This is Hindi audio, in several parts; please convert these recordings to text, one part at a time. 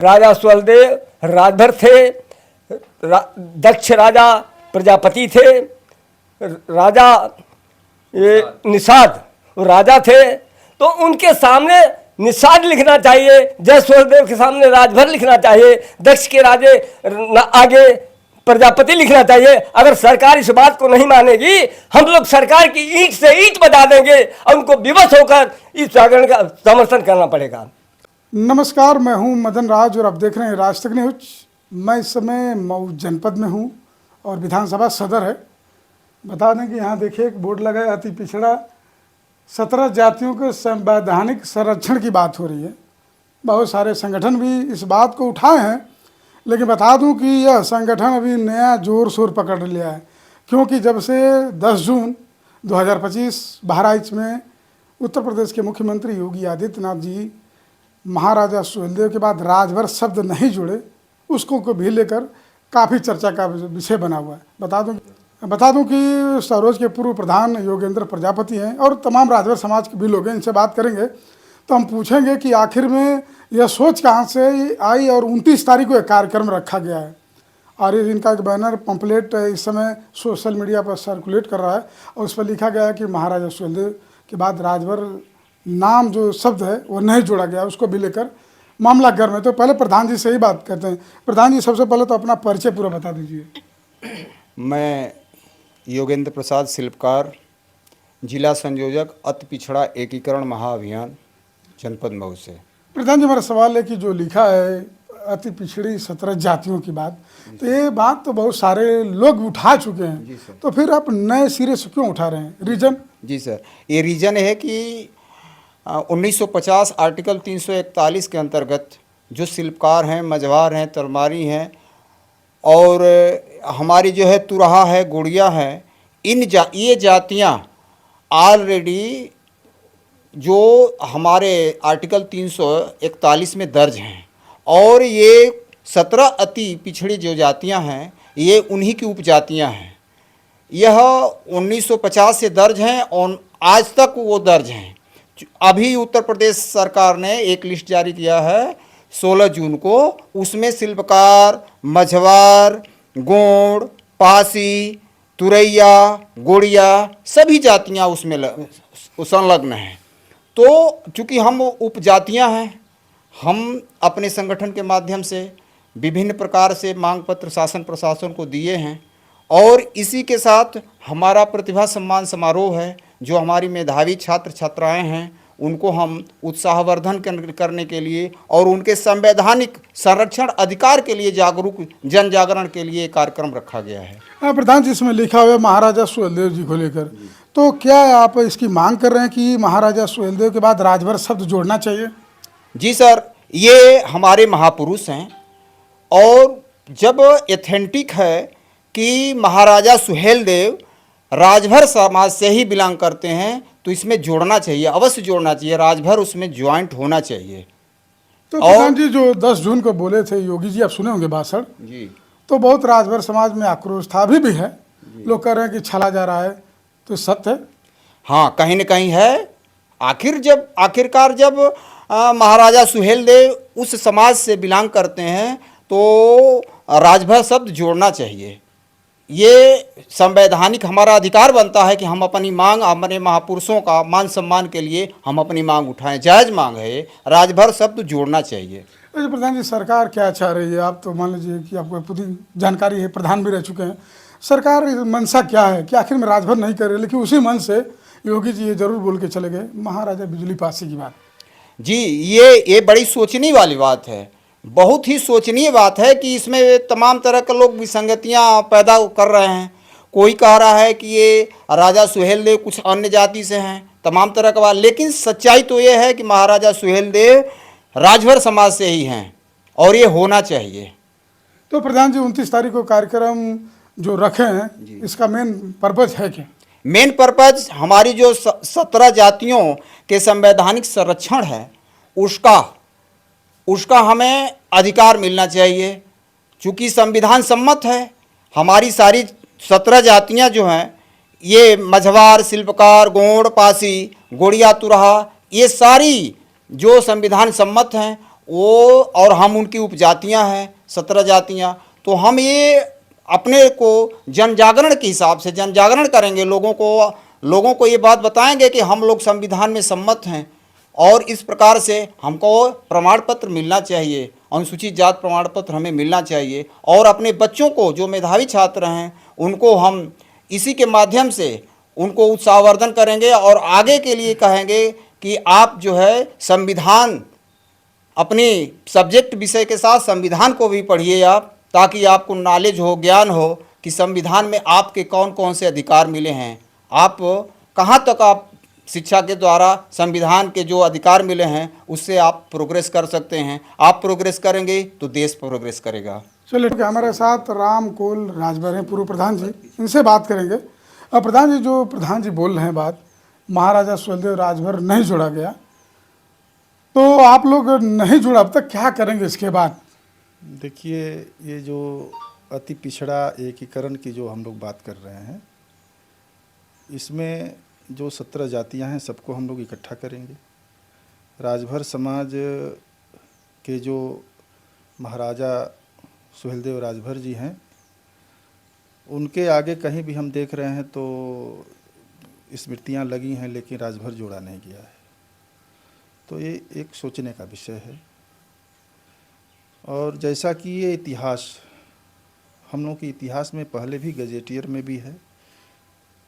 राजा सुहेलदेव राजभर थे, दक्ष राजा प्रजापति थे, राजा ये निषाद राजा थे। तो उनके सामने निषाद लिखना चाहिए, जय सुहेलदेव के सामने राजभर लिखना चाहिए, दक्ष के राजे आगे प्रजापति लिखना चाहिए। अगर सरकार इस बात को नहीं मानेगी, हम लोग सरकार की ईंट से ईंट बजा देंगे और उनको विवश होकर इस जागरण का समर्थन करना पड़ेगा। नमस्कार, मैं हूं मदन राज और आप देख रहे हैं राज तक न्यूज। मैं इस समय मऊ जनपद में हूं और विधानसभा सदर है। बता दें कि यहाँ देखिए एक बोर्ड लगा है, अति पिछड़ा 17 जातियों के संवैधानिक संरक्षण की बात हो रही है। बहुत सारे संगठन भी इस बात को उठाए हैं, लेकिन बता दूं कि यह संगठन अभी नया जोर शोर पकड़ लिया है, क्योंकि जब से 10 जून 2025 बहराइच में उत्तर प्रदेश के मुख्यमंत्री योगी आदित्यनाथ जी महाराजा सुहेलदेव के बाद राजभर शब्द नहीं जुड़े, उसको को भी लेकर काफ़ी चर्चा का विषय बना हुआ है। बता दूं कि सरोज के पूर्व प्रधान योगेंद्र प्रजापति हैं और तमाम राजभर समाज के भी लोग हैं। इनसे बात करेंगे तो हम पूछेंगे कि आखिर में यह सोच कहाँ से आई और 29 तारीख को एक कार्यक्रम रखा गया है। और इनका एक बैनर पंपलेट इस समय सोशल मीडिया पर सर्कुलेट कर रहा है और उस पर लिखा गया है कि महाराजा सुहेलदेव के बाद राजभर नाम जो शब्द है वो नहीं जोड़ा गया, उसको भी लेकर मामला गर्म है। तो पहले प्रधान जी से ही बात करते हैं। प्रधान जी, सबसे पहले तो अपना परिचय पूरा बता दीजिए। मैं योगेंद्र प्रसाद शिल्पकार, जिला संयोजक अति पिछड़ा एकीकरण महाअभियान, जनपद मऊ से। प्रधान जी, मेरा सवाल है कि जो लिखा है अति पिछड़ी 17 जातियों की बात, तो ये बात तो बहुत सारे लोग उठा चुके हैं, तो फिर आप नए सिरे से क्यों उठा रहे हैं? रीजन? जी सर, ये रीज़न है कि 1950 आर्टिकल 341 के अंतर्गत जो शिल्पकार हैं, मझवार हैं, तलमारी हैं और हमारी जो है तुरहा है, गुड़िया है, ये जातियां ऑलरेडी जो हमारे आर्टिकल 341 में दर्ज हैं और ये 17 अति पिछड़ी जो जातियां हैं ये उन्हीं की उपजातियां हैं। यह 1950 से दर्ज हैं और आज तक वो दर्ज हैं। अभी उत्तर प्रदेश सरकार ने एक लिस्ट जारी किया है 16 जून को, उसमें शिल्पकार, मझवार, गोंड, पासी, तुरैया, गोड़िया सभी जातियां उसमें संलग्न हैं। तो चूँकि हम उपजातियां हैं, हम अपने संगठन के माध्यम से विभिन्न प्रकार से मांग पत्र शासन प्रशासन को दिए हैं और इसी के साथ हमारा प्रतिभा सम्मान समारोह है। जो हमारी मेधावी छात्र छात्राएं हैं उनको हम उत्साहवर्धन करने के लिए और उनके संवैधानिक संरक्षण अधिकार के लिए जागरूक जन जागरण के लिए कार्यक्रम रखा गया है। प्रधान जी, इसमें लिखा हुआ है महाराजा सुहेलदेव जी को लेकर, तो क्या आप इसकी मांग कर रहे हैं कि महाराजा सुहेलदेव के बाद राजभर शब्द जोड़ना चाहिए? जी सर, ये हमारे महापुरुष हैं और जब एथेंटिक है कि महाराजा सुहेलदेव राजभर समाज से ही बिलोंग करते हैं तो इसमें जोड़ना चाहिए, अवश्य जोड़ना चाहिए, राजभर उसमें ज्वाइंट होना चाहिए। तो प्रधान जी, जो 10 जून को बोले थे योगी जी, आप सुने होंगे भाषण जी, तो बहुत राजभर समाज में आक्रोश था, अभी भी है। लोग कह रहे हैं कि छला जा रहा है, तो सत्य है? हाँ, कहीं न कहीं है। आखिरकार जब महाराजा सुहेलदेव उस समाज से बिलोंग करते हैं तो राजभर शब्द जोड़ना चाहिए। ये संवैधानिक हमारा अधिकार बनता है कि हम अपनी मांग, हमारे महापुरुषों का मान सम्मान के लिए हम अपनी मांग उठाएं। जायज़ मांग है, राजभर शब्द जोड़ना चाहिए। अच्छा प्रधान जी, सरकार क्या चाह रही है? आप तो मान लीजिए कि आपको पूरी जानकारी है, प्रधान भी रह चुके हैं। सरकार मंशा क्या है कि आखिर में राजभर नहीं कर रहे, लेकिन उसी मन से योगी जी ये जरूर बोल के चले गए महाराजा बिजली पासी की बात। जी, ये बड़ी सोचने वाली बात है, बहुत ही सोचनीय बात है कि इसमें तमाम तरह के लोग विसंगतियां पैदा कर रहे हैं। कोई कह रहा है कि ये राजा सुहेलदेव कुछ अन्य जाति से हैं, तमाम तरह का बात, लेकिन सच्चाई तो ये है कि महाराजा सुहेलदेव राजभर समाज से ही हैं और ये होना चाहिए। तो प्रधान जी, 29 तारीख को कार्यक्रम जो रखे हैं, इसका मेन पर्पज है क्या? मेन पर्पज हमारी जो 17 जातियों के संवैधानिक संरक्षण है उसका हमें अधिकार मिलना चाहिए। चूँकि संविधान सम्मत है, हमारी सारी 17 जातियां जो हैं, ये मझवार, शिल्पकार, गोंड, पासी, गोड़िया, तुरहा, ये सारी जो संविधान सम्मत हैं वो, और हम उनकी उपजातियां हैं 17 जातियां, तो हम ये अपने को जन जागरण के हिसाब से जन जागरण करेंगे, लोगों को ये बात बताएंगे कि हम लोग संविधान में सम्मत हैं और इस प्रकार से हमको प्रमाण पत्र मिलना चाहिए, अनुसूचित जात प्रमाण पत्र हमें मिलना चाहिए। और अपने बच्चों को, जो मेधावी छात्र हैं, उनको हम इसी के माध्यम से उनको उत्साहवर्धन करेंगे और आगे के लिए कहेंगे कि आप जो है संविधान, अपनी सब्जेक्ट विषय के साथ संविधान को भी पढ़िए आप, ताकि आपको नॉलेज हो, ज्ञान हो कि संविधान में आपके कौन कौन से अधिकार मिले हैं, आप कहाँ तक आप शिक्षा के द्वारा संविधान के जो अधिकार मिले हैं उससे आप प्रोग्रेस कर सकते हैं। आप प्रोग्रेस करेंगे तो देश प्रोग्रेस करेगा। चलिए, हमारे साथ राम कोल राजभर हैं, पूर्व प्रधान जी, इनसे बात करेंगे। अब प्रधान जी, जो प्रधान जी बोल रहे हैं बात, महाराजा सुहेलदेव राजभर नहीं जोड़ा गया, तो आप लोग नहीं जुड़ा, अब तक क्या करेंगे इसके बाद? देखिए, ये जो अति पिछड़ा एकीकरण की जो हम लोग बात कर रहे हैं, इसमें जो 17 जातियां हैं सबको हम लोग इकट्ठा करेंगे। राजभर समाज के जो महाराजा सुहेलदेव राजभर जी हैं, उनके आगे कहीं भी हम देख रहे हैं तो स्मृतियां लगी हैं, लेकिन राजभर जोड़ा नहीं गया है। तो ये एक सोचने का विषय है। और जैसा कि ये इतिहास, हम लोग के इतिहास में पहले भी गजेटियर में भी है,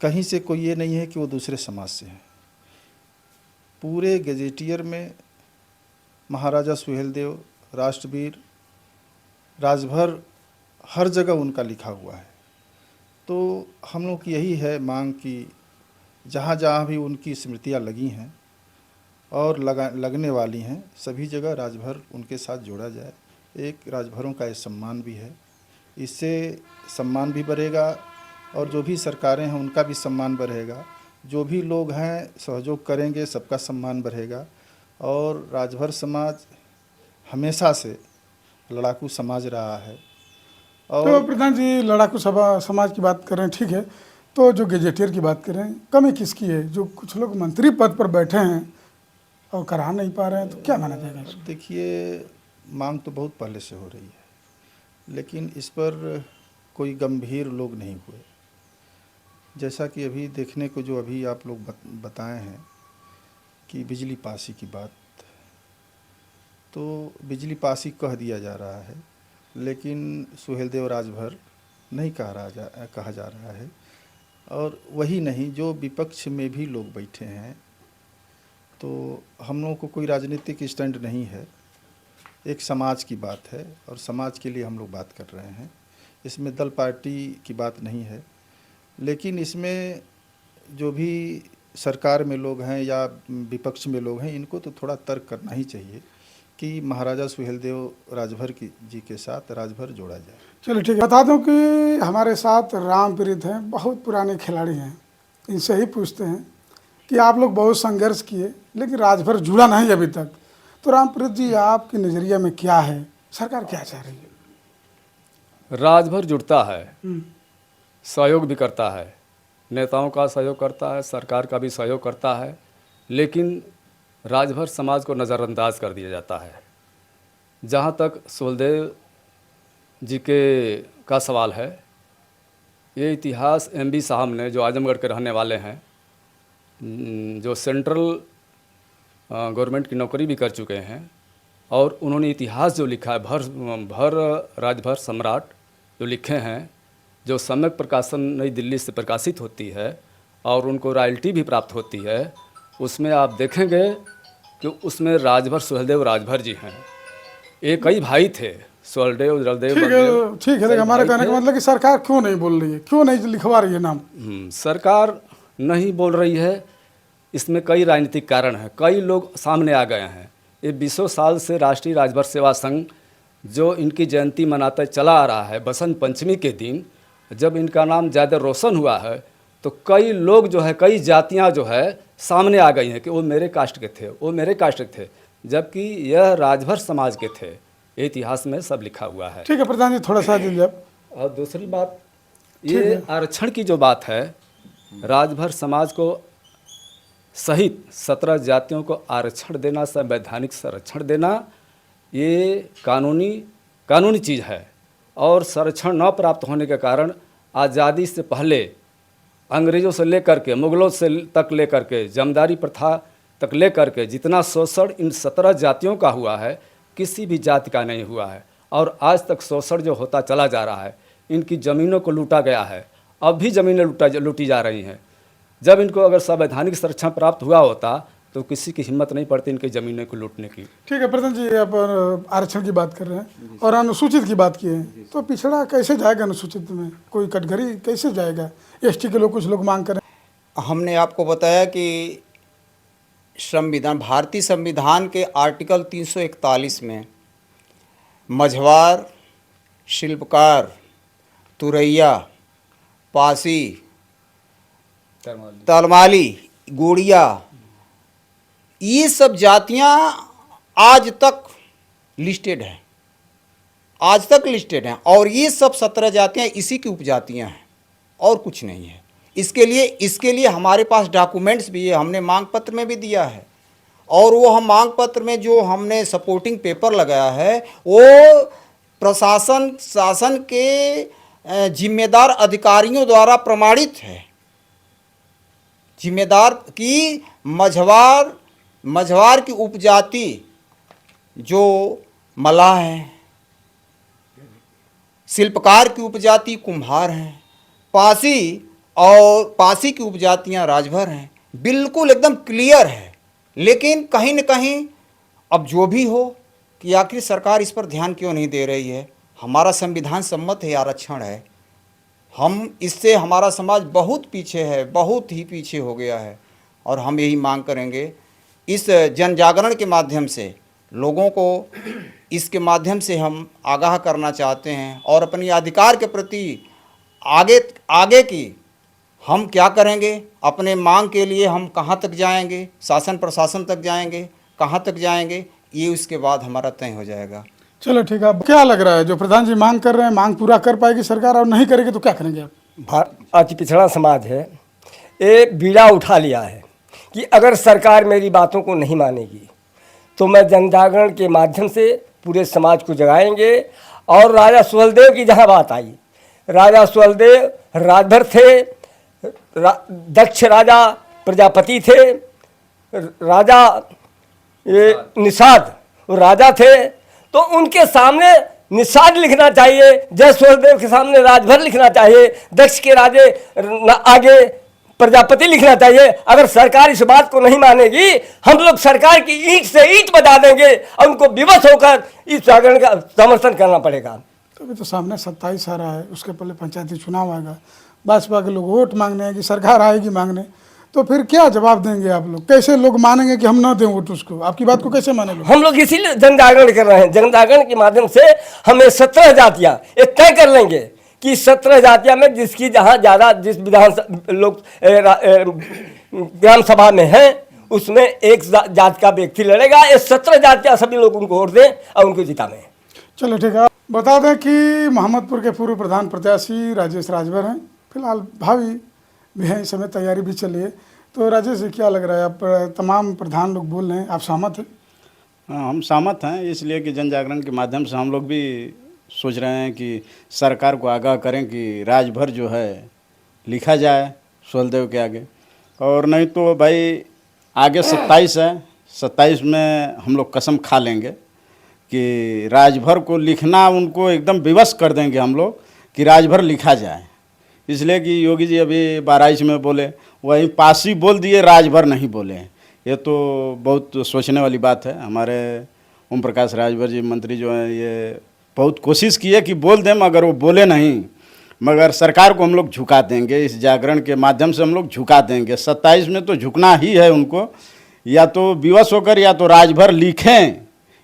कहीं से कोई ये नहीं है कि वो दूसरे समाज से हैं। पूरे गजेटियर में महाराजा सुहेलदेव, राष्ट्रवीर, राजभर, हर जगह उनका लिखा हुआ है। तो हम लोग की यही है मांग कि जहाँ जहाँ भी उनकी स्मृतियाँ लगी हैं और लगने वाली हैं, सभी जगह राजभर उनके साथ जोड़ा जाए। एक राजभरों का ये सम्मान भी है, इससे सम्मान भी बढ़ेगा और जो भी सरकारें हैं उनका भी सम्मान बढ़ेगा। जो भी लोग हैं सहयोग करेंगे, सबका सम्मान बढ़ेगा। और राजभर समाज हमेशा से लड़ाकू समाज रहा है। और तो प्रधान जी, लड़ाकू समाज की बात करें, ठीक है, तो जो गजेटियर की बात करें, कमी किसकी है? जो कुछ लोग मंत्री पद पर बैठे हैं और करा नहीं पा रहे हैं, तो क्या माना जाएगा इसको? देखिए, मांग तो बहुत पहले से हो रही है, लेकिन इस पर कोई गंभीर लोग नहीं हुए। जैसा कि अभी देखने को जो अभी आप लोग बताए हैं कि बिजली पासी की बात, तो बिजली पासी कह दिया जा रहा है, लेकिन सुहेलदेव राजभर नहीं कहा जा रहा है। और वही नहीं, जो विपक्ष में भी लोग बैठे हैं, तो हम लोगों को कोई राजनीतिक स्टैंड नहीं है, एक समाज की बात है और समाज के लिए हम लोग बात कर रहे हैं। इसमें दल पार्टी की बात नहीं है, लेकिन इसमें जो भी सरकार में लोग हैं या विपक्ष में लोग हैं, इनको तो थोड़ा तर्क करना ही चाहिए कि महाराजा सुहेलदेव राजभर जी के साथ राजभर जोड़ा जाए। चलो ठीक है, बता दूं कि हमारे साथ रामप्रीत हैं, बहुत पुराने खिलाड़ी हैं। इनसे ही पूछते हैं कि आप लोग बहुत संघर्ष किए, लेकिन राजभर जुड़ा नहीं अभी तक। तो रामप्रीत जी, आपके नज़रिए में क्या है, सरकार क्या चाह रही है? राजभर जुड़ता है, सहयोग भी करता है, नेताओं का सहयोग करता है, सरकार का भी सहयोग करता है, लेकिन राजभर समाज को नज़रअंदाज कर दिया जाता है। जहाँ तक सुहेलदेव जी का सवाल है, ये इतिहास MB साहब ने, जो आजमगढ़ के रहने वाले हैं, जो सेंट्रल गवर्नमेंट की नौकरी भी कर चुके हैं, और उन्होंने इतिहास जो लिखा है, भर राजभर सम्राट जो लिखे हैं, जो सम्यक प्रकाशन नई दिल्ली से प्रकाशित होती है और उनको रॉयल्टी भी प्राप्त होती है, उसमें आप देखेंगे कि उसमें राजभर सुहेलदेव राजभर जी हैं। ये कई भाई थे, सुहेलदेव, जलदेव, ठीक है, लेकिन हमारे कहने का मतलब कि सरकार क्यों नहीं बोल रही है, क्यों नहीं लिखवा रही है नाम? सरकार नहीं बोल रही है, इसमें कई राजनीतिक कारण हैं। कई लोग सामने आ गए हैं। ये 20 साल से राष्ट्रीय राजभर सेवा संघ जो इनकी जयंती मनाता चला आ रहा है, बसंत पंचमी के दिन जब इनका नाम ज़्यादा रोशन हुआ है, तो कई लोग जो है, कई जातियां जो है सामने आ गई हैं कि वो मेरे कास्ट के थे, वो मेरे कास्ट के थे, जबकि यह राजभर समाज के थे। ये इतिहास में सब लिखा हुआ है। ठीक है प्रधान जी, थोड़ा सा दीजिए आप। और दूसरी बात, ये आरक्षण की जो बात है, राजभर समाज को सहित 17 जातियों को आरक्षण देना, संवैधानिक संरक्षण देना, ये कानूनी चीज़ है और संरक्षण न प्राप्त होने के कारण आज़ादी से पहले अंग्रेज़ों से लेकर के मुग़लों से तक लेकर के जमींदारी प्रथा तक लेकर के जितना शोषण इन 17 जातियों का हुआ है किसी भी जाति का नहीं हुआ है। और आज तक शोषण जो होता चला जा रहा है, इनकी ज़मीनों को लूटा गया है, अब भी ज़मीनें लूटी जा रही हैं। जब इनको अगर संवैधानिक संरक्षण प्राप्त हुआ होता तो किसी की हिम्मत नहीं पड़ती इनकी ज़मीनों को लूटने की। ठीक है प्रधान जी, आप आरक्षण की बात कर रहे हैं और अनुसूचित की बात किए हैं, तो पिछड़ा कैसे जाएगा अनुसूचित में? कोई कटघरी कैसे जाएगा? एसटी के लोग, कुछ लोग मांग करें। हमने आपको बताया कि भारतीय संविधान के आर्टिकल 341 में मझवार, शिल्पकार, तुरैया, पासी, तलमाली, गोड़िया, ये सब जातियां आज तक लिस्टेड हैं, और ये सब 17 जातियां इसी की उपजातियां हैं और कुछ नहीं है। इसके लिए हमारे पास डॉक्यूमेंट्स भी है, हमने मांग पत्र में भी दिया है, और वो हम मांग पत्र में जो हमने सपोर्टिंग पेपर लगाया है वो शासन के जिम्मेदार अधिकारियों द्वारा प्रमाणित है। जिम्मेदार की मझवार की उपजाति जो मलाह हैं, शिल्पकार की उपजाति कुम्हार हैं, पासी की उपजातियां राजभर हैं, बिल्कुल एकदम क्लियर है। लेकिन कहीं न कहीं अब जो भी हो कि आखिर सरकार इस पर ध्यान क्यों नहीं दे रही है। हमारा संविधान सम्मत है, आरक्षण है, इससे हमारा समाज बहुत पीछे है, बहुत ही पीछे हो गया है। और हम यही मांग करेंगे, इस जन जागरण के माध्यम से लोगों को इसके माध्यम से हम आगाह करना चाहते हैं और अपनी अधिकार के प्रति आगे की हम क्या करेंगे, अपने मांग के लिए हम कहाँ तक जाएंगे, शासन प्रशासन तक जाएंगे, कहाँ तक जाएंगे, ये उसके बाद हमारा तय हो जाएगा। चलो ठीक है, क्या लग रहा है जो प्रधान जी मांग कर रहे हैं, मांग पूरा कर पाएगी सरकार? और नहीं करेगी तो क्या करेंगे आप? अति पिछड़ा समाज है, एक बीड़ा उठा लिया है कि अगर सरकार मेरी बातों को नहीं मानेगी तो मैं जनजागरण के माध्यम से पूरे समाज को जगाएंगे। और राजा सुहेलदेव की जहाँ बात आई, राजा सुहेलदेव राजभर थे, दक्ष राजा प्रजापति थे, राजा ये निषाद राजा थे, तो उनके सामने निषाद लिखना चाहिए, जय सुहेलदेव के सामने राजभर लिखना चाहिए, दक्ष के राजे आगे प्रजापति लिखना चाहिए। अगर सरकार इस बात को नहीं मानेगी, हम लोग सरकार की ईंट से ईंट बजा देंगे और उनको विवश होकर इस जागरण का समर्थन करना पड़ेगा। तो अभी तो सामने 27 आ रहा है, उसके पहले पंचायती चुनाव आएगा, भाजपा के लोग वोट मांगने हैं कि सरकार आएगी मांगने, तो फिर क्या जवाब देंगे आप लोग? कैसे लोग मानेंगे कि हम ना दें वोट उसको? आपकी बात को कैसे मानेंगे? हम लोग इसीलिए जन जागरण कर रहे हैं। जन जागरण के माध्यम से हमें 17 जातियां एक तय कर लेंगे कि 17 जातियां में जिसकी जहां ज़्यादा जिस विधानसभा लोग ग्राम सभा में है उसमें एक जाति का व्यक्ति लड़ेगा। ये 17 जातियां सभी लोग उनको वोट दें और उनको जिताने। चलो ठीक है, बता दें कि मोहम्मदपुर के पूर्व प्रधान प्रत्याशी राजेश राजभर हैं, फिलहाल भावी भी हैं, इस समय तैयारी भी चली है। तो राजेश जी, क्या लग रहा है, आप तमाम प्रधान लोग बोल रहे हैं, आप सहमत हैं? हाँ, हम सहमत हैं, इसलिए कि जन जागरण के माध्यम से हम लोग भी सोच रहे हैं कि सरकार को आगाह करें कि राजभर जो है लिखा जाए सुहेलदेव के आगे। और नहीं तो भाई आगे 27 है, 27 में हम लोग कसम खा लेंगे कि राजभर को लिखना, उनको एकदम विवश कर देंगे हम लोग कि राजभर लिखा जाए। इसलिए कि योगी जी अभी 22 में बोले, वहीं पासी बोल दिए, राजभर नहीं बोले। ये तो बहुत सोचने वाली बात है। हमारे ओम प्रकाश राजभर जी मंत्री जो हैं, ये बहुत कोशिश की है कि बोल दें, मगर वो बोले नहीं। मगर सरकार को हम लोग झुका देंगे, इस जागरण के माध्यम से हम लोग झुका देंगे। 27 में तो झुकना ही है उनको, या तो विवश होकर या तो राजभर लिखें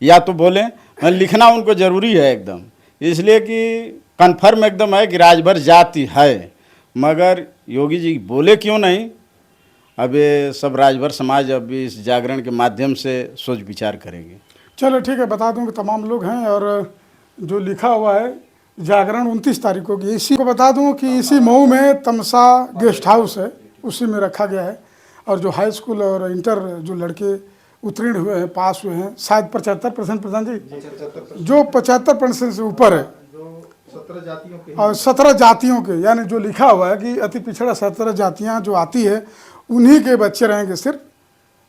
या तो बोलें। लिखना उनको ज़रूरी है एकदम, इसलिए कि कन्फर्म एकदम है कि राजभर जाति है। मगर योगी जी बोले क्यों नहीं, अब ये सब राजभर समाज अभी इस जागरण के माध्यम से सोच विचार करेगी। चलो ठीक है, बता दूं कि तमाम लोग हैं और जो लिखा हुआ है जागरण 29 तारीख को की। इसी को बता दूं कि इसी मऊ में तमसा गेस्ट हाउस है, उसी में रखा गया है। और जो हाई स्कूल और इंटर जो लड़के उत्तीर्ण हुए हैं, पास हुए हैं, शायद 75% प्रधान जी, जो 75% से ऊपर है, 17 जातियों के और 17 जातियों के, यानी जो लिखा हुआ है कि अति पिछड़ा 17 जातियां जो आती है उन्हीं के बच्चे रहेंगे सिर्फ।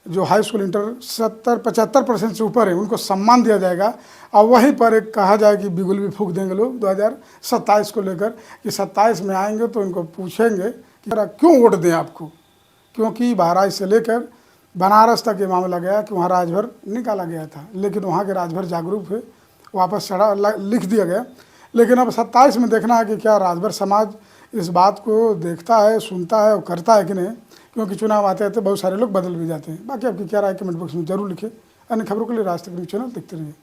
जो हाई स्कूल इंटर 75% से ऊपर है उनको सम्मान दिया जाएगा। और वहीं पर एक कहा जाए कि बिगुल भी फूंक देंगे लोग 2027 को लेकर कि 27 में आएंगे तो इनको पूछेंगे कि क्यों वोट दें आपको, क्योंकि बहराइच से लेकर बनारस तक ये मामला गया कि वहाँ राजभर निकाला गया था, लेकिन वहाँ के राजभर जागरूक हुए, वापस लिख दिया गया। लेकिन अब 27 में देखना है कि क्या राजभर समाज इस बात को देखता है, सुनता है और करता है कि नहीं, क्योंकि चुनाव आते आते बहुत सारे लोग बदल भी जाते हैं। बाकी आपकी क्या राय कमेंट बॉक्स में जरूर लिखें। अन्य खबरों के लिए राज तक न्यूज़ चैनल देखते रहिए।